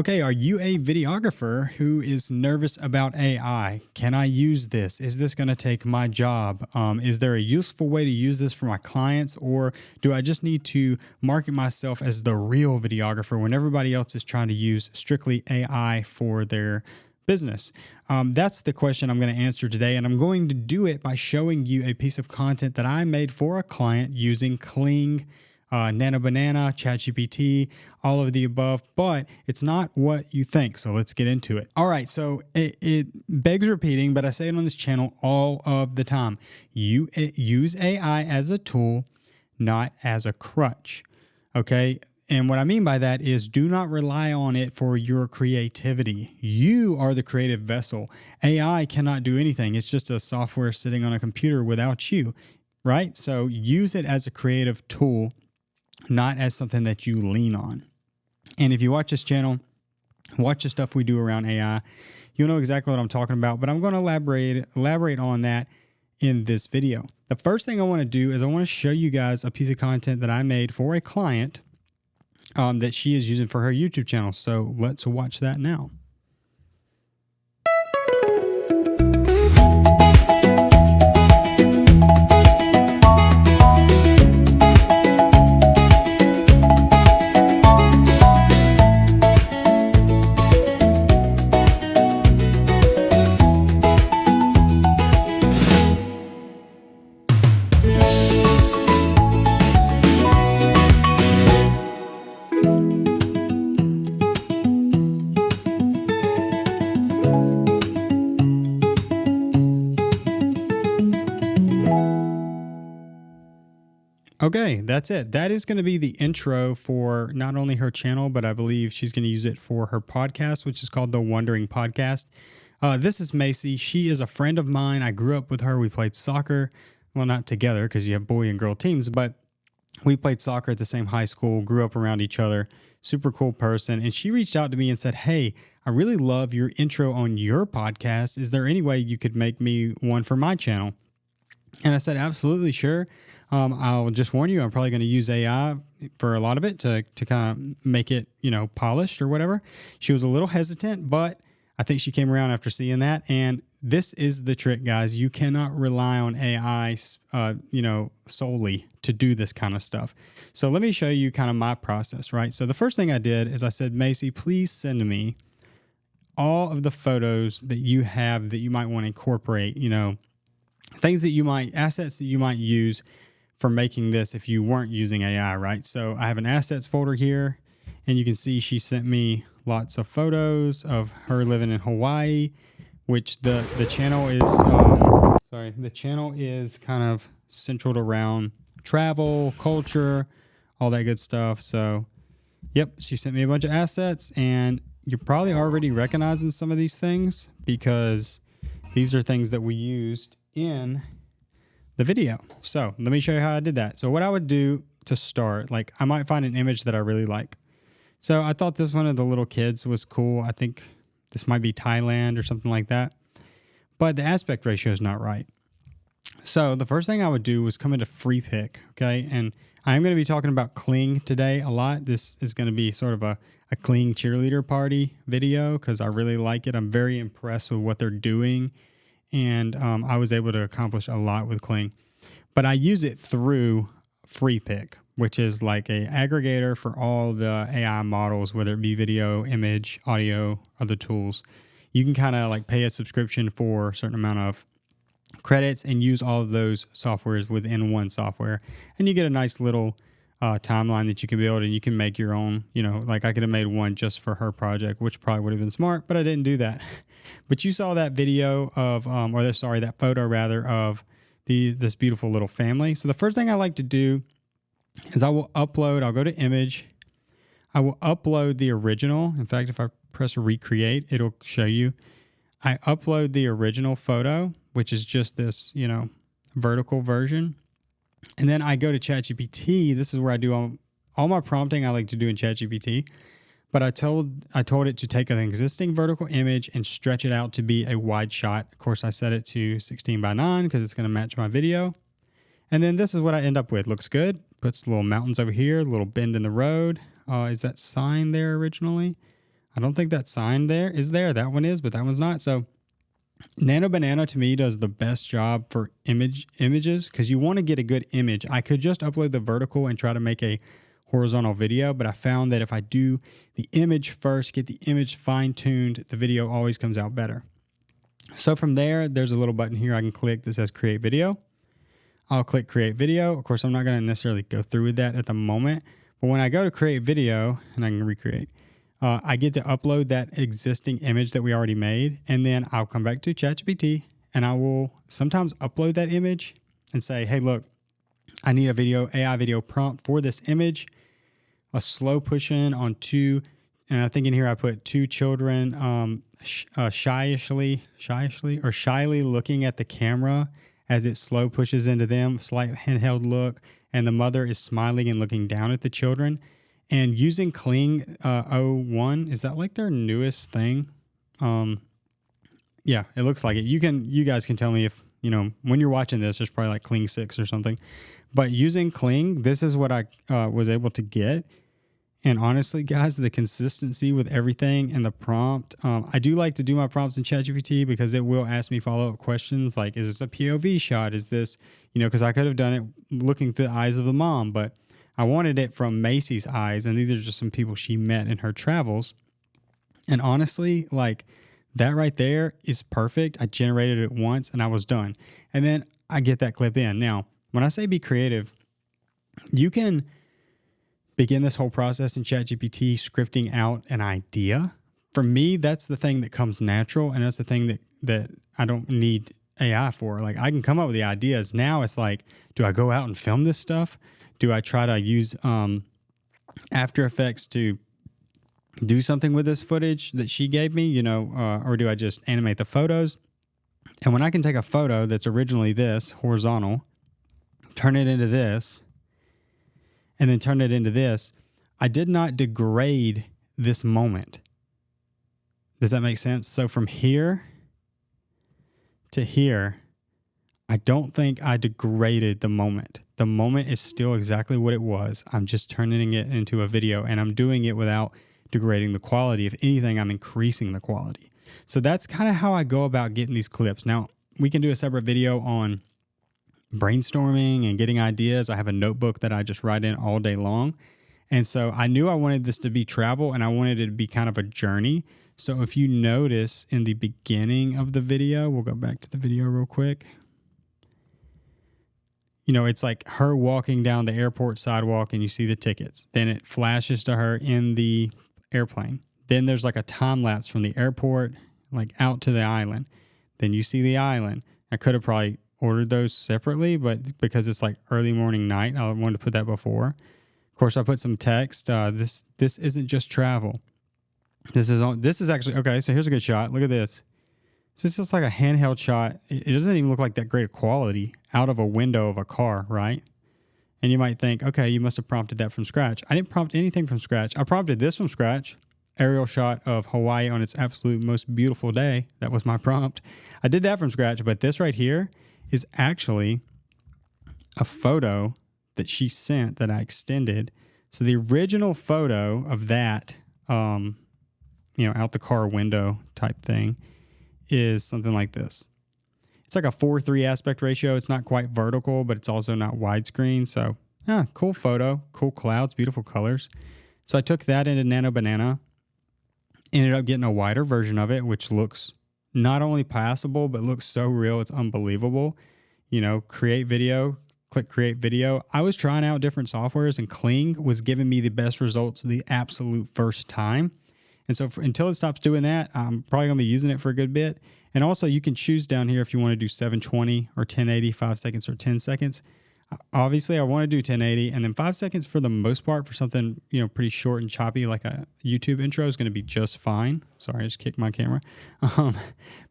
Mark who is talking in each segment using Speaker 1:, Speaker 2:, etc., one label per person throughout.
Speaker 1: Okay, are you a videographer who is nervous about AI? Can I use this? Is this going to take my job? Is there a useful way to use this for my clients? Or do I just need to market myself as the real videographer when everybody else is trying to use strictly AI for their business? That's the question I'm going to answer today. And I'm going to do it by showing you a piece of content that I made for a client using Kling, Nano Banana, ChatGPT, all of the above, but it's not what you think. So let's get into it. All right. So it begs repeating, but I say it on this channel all of the time. You use AI as a tool, not as a crutch. Okay. And what I mean by that is do not rely on it for your creativity. You are the creative vessel. AI cannot do anything. It's just a software sitting on a computer without you, right? So use it as a creative tool, not as something that you lean on. And if you watch this channel, watch the stuff we do around AI, you'll know exactly what I'm talking about, but I'm going to elaborate on that in this video. The first thing I want to do is I want to show you guys a piece of content that I made for a client that she is using for her YouTube channel. So let's watch that now. Okay, that's it. That is going to be the intro for not only her channel, but I believe she's going to use it for her podcast, which is called The Wondering Podcast. This is Macy. She is a friend of mine. I grew up with her. We played soccer. Well, not together because you have boy and girl teams, but we played soccer at the same high school, grew up around each other. Super cool person. And she reached out to me and said, "Hey, I really love your intro on your podcast. Is there any way you could make me one for my channel?" And I said, "Absolutely, sure. I'll just warn you, I'm probably going to use AI for a lot of it to kind of make it, polished or whatever." She was a little hesitant, but I think she came around after seeing that. And this is the trick, guys. You cannot rely on AI, solely to do this kind of stuff. So let me show you kind of my process, right? So the first thing I did is I said, "Macy, please send me all of the photos that you have that you might want to incorporate, things that assets that you might use for making this if you weren't using AI," right? So I have an assets folder here, and you can see she sent me lots of photos of her living in Hawaii, which the channel is kind of centered around travel, culture, all that good stuff. So yep, she sent me a bunch of assets, and you're probably already recognizing some of these things because these are things that we used in the video. So let me show you how I did that. So what I would do to start, I might find an image that I really like. So I thought this one of the little kids was cool. I think this might be Thailand or something like that, but the aspect ratio is not right. So the first thing I would do was come into Freepik. Okay. And I'm going to be talking about Kling today a lot. This is going to be sort of a Kling cheerleader party video because I really like it. I'm very impressed with what they're doing. And I was able to accomplish a lot with Kling. But I use it through Freepik, which is like a aggregator for all the AI models, whether it be video, image, audio, other tools. You can kind of pay a subscription for a certain amount of credits and use all of those softwares within one software. And you get a nice little timeline that you can build, and you can make your own, I could have made one just for her project, which probably would have been smart, but I didn't do that. But you saw that video of, that photo rather of this beautiful little family. So the first thing I like to do is I'll go to image. I will upload the original. In fact, if I press recreate, it'll show you. I upload the original photo, which is just this, vertical version. And then I go to ChatGPT. This is where I do all my prompting I like to do in ChatGPT. But I told it to take an existing vertical image and stretch it out to be a wide shot. Of course, I set it to 16:9 because it's going to match my video. And then this is what I end up with. Looks good. Puts little mountains over here, a little bend in the road. Is that sign there originally? I don't think that sign there is there. That one is, but that one's not. So Nano Banana to me does the best job for images because you want to get a good image. I could just upload the vertical and try to make a horizontal video, but I found that if I do the image first, get the image fine-tuned, the video always comes out better. So from there, there's a little button here I can click that says create video. I'll click create video. Of course, I'm not going to necessarily go through with that at the moment, but when I go to create video, and I can recreate, I get to upload that existing image that we already made, and then I'll come back to ChatGPT, and I will sometimes upload that image and say, hey, look, I need a AI video prompt for this image, a slow push in on two, and I think in here I put two children shyly looking at the camera as it slow pushes into them, slight handheld look, and the mother is smiling and looking down at the children. And using Kling 01, is that like their newest thing? Yeah, it looks like it. You guys can tell me if, when you're watching this, there's probably like Kling 6 or something. But using Kling, this is what I was able to get. And honestly, guys, the consistency with everything and the prompt, I do like to do my prompts in ChatGPT because it will ask me follow-up questions like, is this a POV shot? Is this, because I could have done it looking through the eyes of the mom, but I wanted it from Macy's eyes, and these are just some people she met in her travels. And honestly, like that right there is perfect. I generated it once and I was done. And then I get that clip in. Now, when I say be creative, you can begin this whole process in ChatGPT scripting out an idea. For me, that's the thing that comes natural, and that's the thing that I don't need AI for. Like I can come up with the ideas. Now it's like, do I go out and film this stuff? Do I try to use After Effects to do something with this footage that she gave me, or do I just animate the photos? And when I can take a photo that's originally this, horizontal, turn it into this, and then turn it into this, I did not degrade this moment. Does that make sense? So from here to here, I don't think I degraded the moment. The moment is still exactly what it was. I'm just turning it into a video, and I'm doing it without degrading the quality. If anything, I'm increasing the quality. So that's kind of how I go about getting these clips. Now, we can do a separate video on brainstorming and getting ideas. I have a notebook that I just write in all day long. And so I knew I wanted this to be travel, and I wanted it to be kind of a journey. So if you notice in the beginning of the video, we'll go back to the video real quick. It's like her walking down the airport sidewalk and you see the tickets. Then it flashes to her in the airplane. Then there's like a time lapse from the airport, like out to the island. Then you see the island. I could have probably ordered those separately, but because it's like early morning night, I wanted to put that before. Of course, I put some text. This isn't just travel. This is actually, okay, so here's a good shot. Look at this. This is like a handheld shot. It doesn't even look like that great quality out of a window of a car, right? And you might think, okay, you must have prompted that from scratch. I didn't prompt anything from scratch. I prompted this from scratch. Aerial shot of Hawaii on its absolute most beautiful day. That was my prompt. I did that from scratch, but this right here is actually a photo that she sent that I extended. So the original photo of that, out the car window type thing is something like this. It's like a 4:3 aspect ratio. It's not quite vertical, but it's also not widescreen. So, cool photo, cool clouds, beautiful colors. So I took that into Nano Banana, ended up getting a wider version of it, which looks not only passable, but looks so real, it's unbelievable. Create video, click create video. I was trying out different softwares, and Kling was giving me the best results the absolute first time. And so until it stops doing that, I'm probably going to be using it for a good bit. And also you can choose down here if you want to do 720 or 1080, 5 seconds or 10 seconds. Obviously, I want to do 1080, and then 5 seconds for the most part for something, pretty short and choppy like a YouTube intro is going to be just fine. Sorry, I just kicked my camera.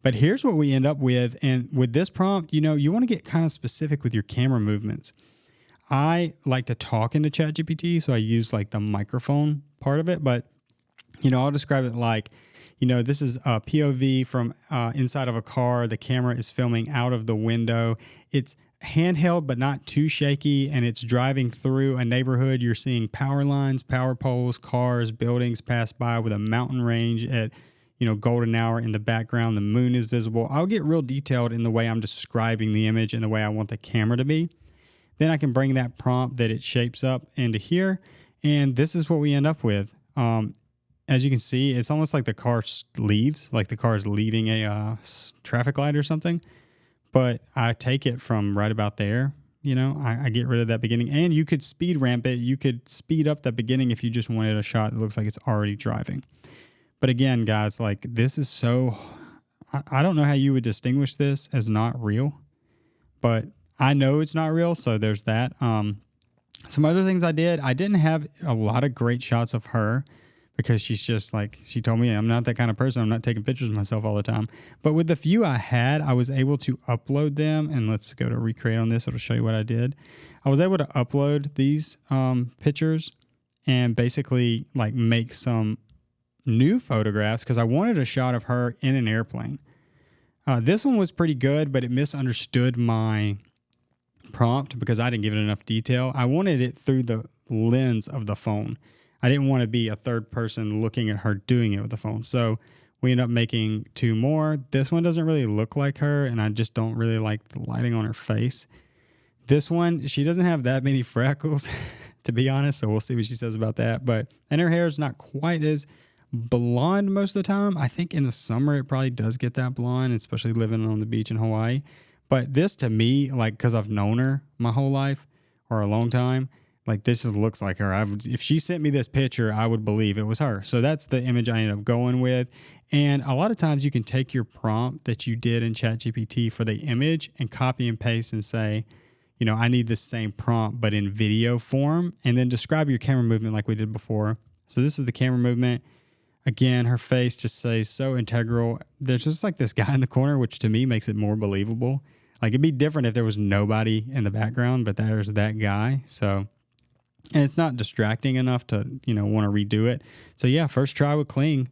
Speaker 1: But here's what we end up with. And with this prompt, you want to get kind of specific with your camera movements. I like to talk into ChatGPT, so I use like the microphone part of it, but I'll describe it like, this is a POV from inside of a car. The camera is filming out of the window. It's handheld, but not too shaky. And it's driving through a neighborhood. You're seeing power lines, power poles, cars, buildings pass by with a mountain range at, golden hour in the background. The moon is visible. I'll get real detailed in the way I'm describing the image and the way I want the camera to be. Then I can bring that prompt that it shapes up into here. And this is what we end up with. As you can see, it's almost like the car leaves, like the car is leaving a traffic light or something. But I take it from right about there. I get rid of that beginning. And you could speed ramp it. You could speed up the beginning if you just wanted a shot that looks like it's already driving. But again, guys, like this is so... I don't know how you would distinguish this as not real. But I know it's not real, so there's that. Some other things I didn't have a lot of great shots of her because she's just like, she told me I'm not that kind of person. I'm not taking pictures of myself all the time. But with the few I had, I was able to upload them. And let's go to recreate on this. It'll show you what I did. I was able to upload these pictures and basically like make some new photographs because I wanted a shot of her in an airplane. This one was pretty good, but it misunderstood my prompt because I didn't give it enough detail. I wanted it through the lens of the phone. I didn't want to be a third person looking at her doing it with the phone. So we end up making two more. This one doesn't really look like her, and I just don't really like the lighting on her face. This one, she doesn't have that many freckles, to be honest, so we'll see what she says about that. And her hair is not quite as blonde most of the time. I think in the summer it probably does get that blonde, especially living on the beach in Hawaii. But this to me, like, because I've known her my whole life or a long time, like this just looks like her. If she sent me this picture, I would believe it was her. So that's the image I ended up going with. And a lot of times you can take your prompt that you did in ChatGPT for the image and copy and paste and say, I need the same prompt, but in video form, and then describe your camera movement like we did before. So this is the camera movement. Again, her face just says so integral. There's just like this guy in the corner, which to me makes it more believable. Like it'd be different if there was nobody in the background, but there's that guy. So, and it's not distracting enough to, want to redo it. So yeah, first try with Kling,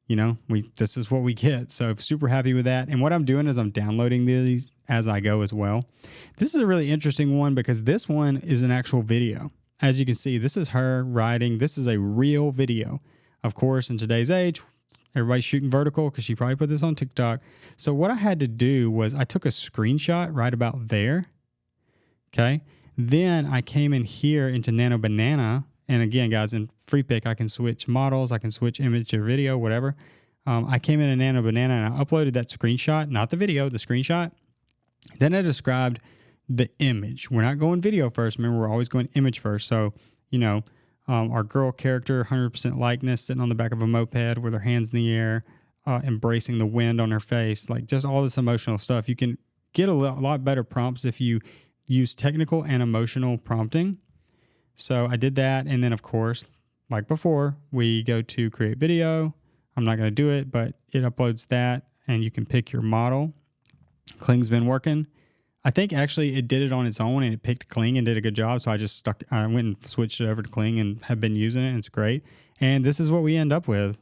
Speaker 1: this is what we get. So super happy with that. And what I'm doing is I'm downloading these as I go as well. This is a really interesting one because this one is an actual video. As you can see, this is her riding. This is a real video. Of course, in today's age, everybody's shooting vertical because she probably put this on TikTok. So what I had to do was I took a screenshot right about there. Okay. Then I came in here into Nano Banana. And again, guys, in Freepik, I can switch models. I can switch image or video, whatever. I came in Nano Banana and I uploaded that screenshot, not the video, the screenshot. Then I described the image. We're not going video first. Remember, we're always going image first. So, our girl character, 100% likeness, sitting on the back of a moped with her hands in the air, embracing the wind on her face, like just all this emotional stuff. You can get a lot better prompts if you use technical and emotional prompting. So I did that. And then, of course, like before, we go to create video. I'm not going to do it, but it uploads that and you can pick your model. Kling's been working. I think actually it did it on its own and it picked Kling and did a good job. So I went and switched it over to Kling and have been using it. And it's great. And this is what we end up with.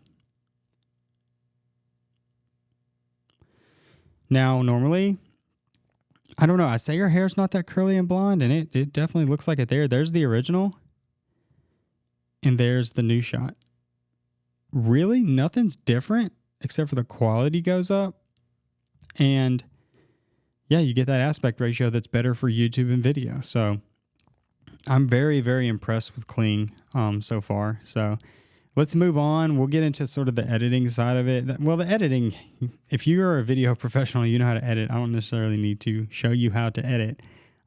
Speaker 1: Now, normally, I don't know. I say her hair's not that curly and blonde and it definitely looks like it there. There's the original and there's the new shot. Really, nothing's different except for the quality goes up. And yeah, you get that aspect ratio that's better for YouTube and video. So I'm very, very impressed with Kling so far. So let's move on. We'll get into sort of the editing side of it. Well, the editing, if you're a video professional, you know how to edit. I don't necessarily need to show you how to edit.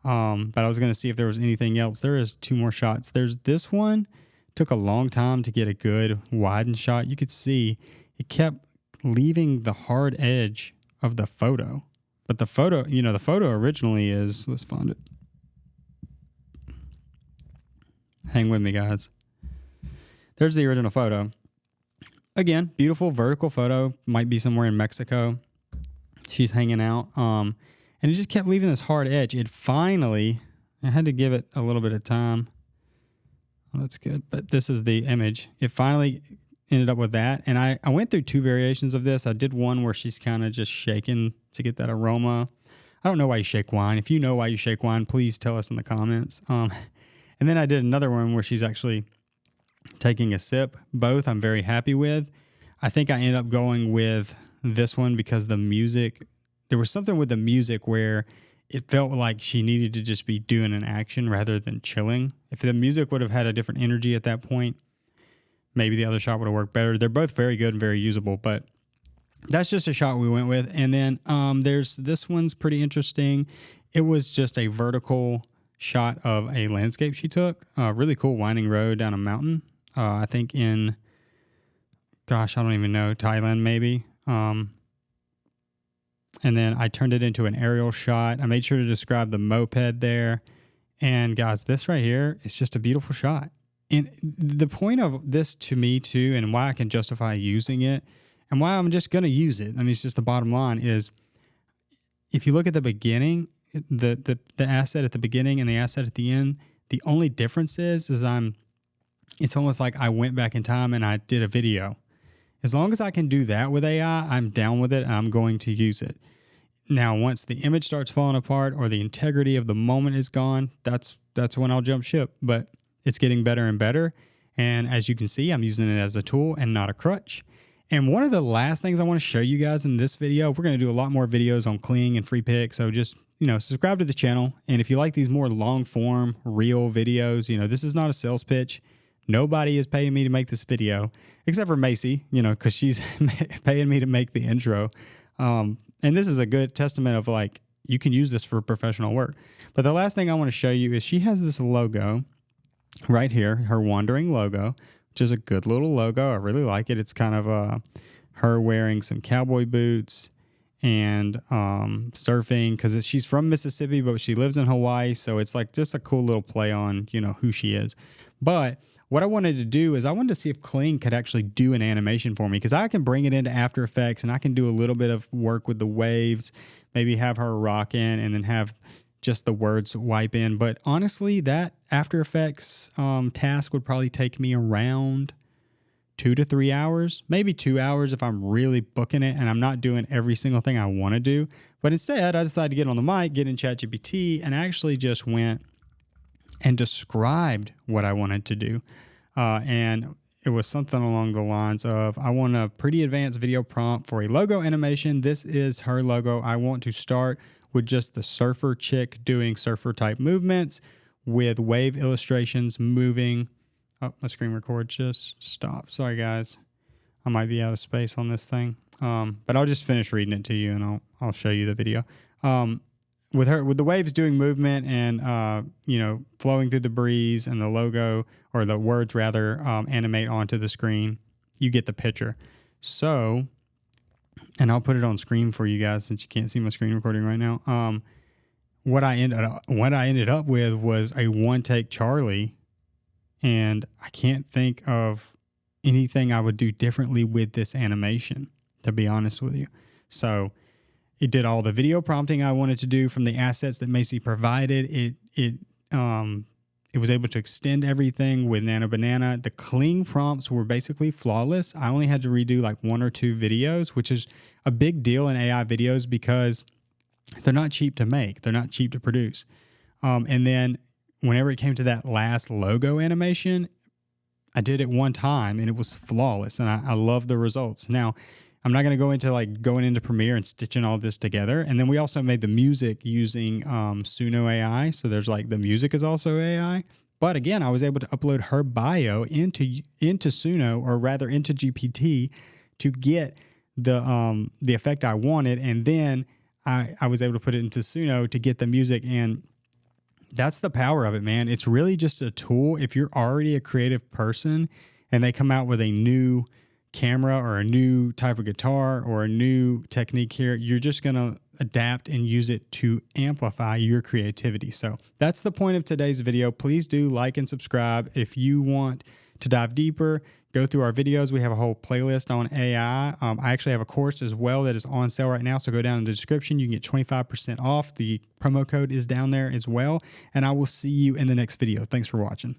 Speaker 1: But I was going to see if there was anything else. There is two more shots. There's this one. Took a long time to get a good widen shot. You could see it kept leaving the hard edge of the photo. But the photo, the photo originally is, let's find it. Hang with me, guys. There's the original photo. Again, beautiful vertical photo. Might be somewhere in Mexico. She's hanging out. And it just kept leaving this hard edge. It finally, I had to give it a little bit of time. Well, that's good. But this is the image. It finally ended up with that. And I went through two variations of this. I did one where she's kind of just shaking to get that aroma. I don't know why you shake wine. If you know why you shake wine, please tell us in the comments. And then I did another one where she's actually taking a sip. Both I'm very happy with. I think I ended up going with this one because the music, there was something with the music where it felt like she needed to just be doing an action rather than chilling. If the music would have had a different energy at that point, maybe the other shot would have worked better. They're both very good and very usable, but that's just a shot we went with. And then there's this one's pretty interesting. It was just a vertical shot of a landscape she took. Really cool winding road down a mountain. I think in, gosh, I don't even know, Thailand maybe. And then I turned it into an aerial shot. I made sure to describe the moped there. And guys, this right here is just a beautiful shot. And the point of this to me too, and why I can justify using it, and why I'm just going to use it, I mean, it's just the bottom line is, if you look at the beginning, the asset at the beginning and the asset at the end, the only difference is it's almost like I went back in time and I did a video. As long as I can do that with AI, I'm down with it and I'm going to use it. Now, once the image starts falling apart or the integrity of the moment is gone, that's when I'll jump ship. But it's getting better and better. And as you can see, I'm using it as a tool and not a crutch. And one of the last things I want to show you guys in this video, we're going to do a lot more videos on Kling and Freepik. So just, subscribe to the channel. And if you like these more long form, real videos, this is not a sales pitch. Nobody is paying me to make this video except for Macy, because she's paying me to make the intro. And this is a good testament of like, you can use this for professional work. But the last thing I want to show you is she has this logo right here, her wandering logo, which is a good little logo. I really like it. It's kind of her wearing some cowboy boots and surfing, because she's from Mississippi, but she lives in Hawaii. So it's like just a cool little play on, who she is. But what I wanted to do is I wanted to see if Kling could actually do an animation for me, because I can bring it into After Effects and I can do a little bit of work with the waves, maybe have her rock in and then have just the words wipe in. But honestly, that After Effects task would probably take me around 2 to 3 hours, maybe 2 hours if I'm really booking it and I'm not doing every single thing I want to do. But instead, I decided to get on the mic, get in ChatGPT, and actually just went and described what I wanted to do. And it was something along the lines of, I want a pretty advanced video prompt for a logo animation. This is her logo. I want to start with just the surfer chick doing surfer type movements with wave illustrations moving. Oh, my screen record just stopped. Sorry, guys. I might be out of space on this thing. But I'll just finish reading it to you and I'll show you the video. With the waves doing movement and, flowing through the breeze and the logo, or the words rather, animate onto the screen, you get the picture. So, and I'll put it on screen for you guys since you can't see my screen recording right now. What I ended up with was a one take Charlie, and I can't think of anything I would do differently with this animation, to be honest with you. So it did all the video prompting I wanted to do from the assets that Macy provided. It was able to extend everything with Nano Banana. The Kling prompts were basically flawless. I only had to redo like 1 or 2 videos, which is a big deal in AI videos because they're not cheap to make. They're not cheap to produce. And then whenever it came to that last logo animation, I did it one time and it was flawless. And I love the results. Now, I'm not going to go into like going into Premiere and stitching all this together. And then we also made the music using Suno AI. So there's like the music is also AI. But again, I was able to upload her bio into Suno, or rather into GPT, to get the effect I wanted. And then I was able to put it into Suno to get the music. And that's the power of it, man. It's really just a tool. If you're already a creative person and they come out with a new camera or a new type of guitar or a new technique here, you're just going to adapt and use it to amplify your creativity. So that's the point of today's video. Please do like and subscribe. If you want to dive deeper, go through our videos. We have a whole playlist on AI. I actually have a course as well that is on sale right now. So go down in the description. You can get 25% off. The promo code is down there as well. And I will see you in the next video. Thanks for watching.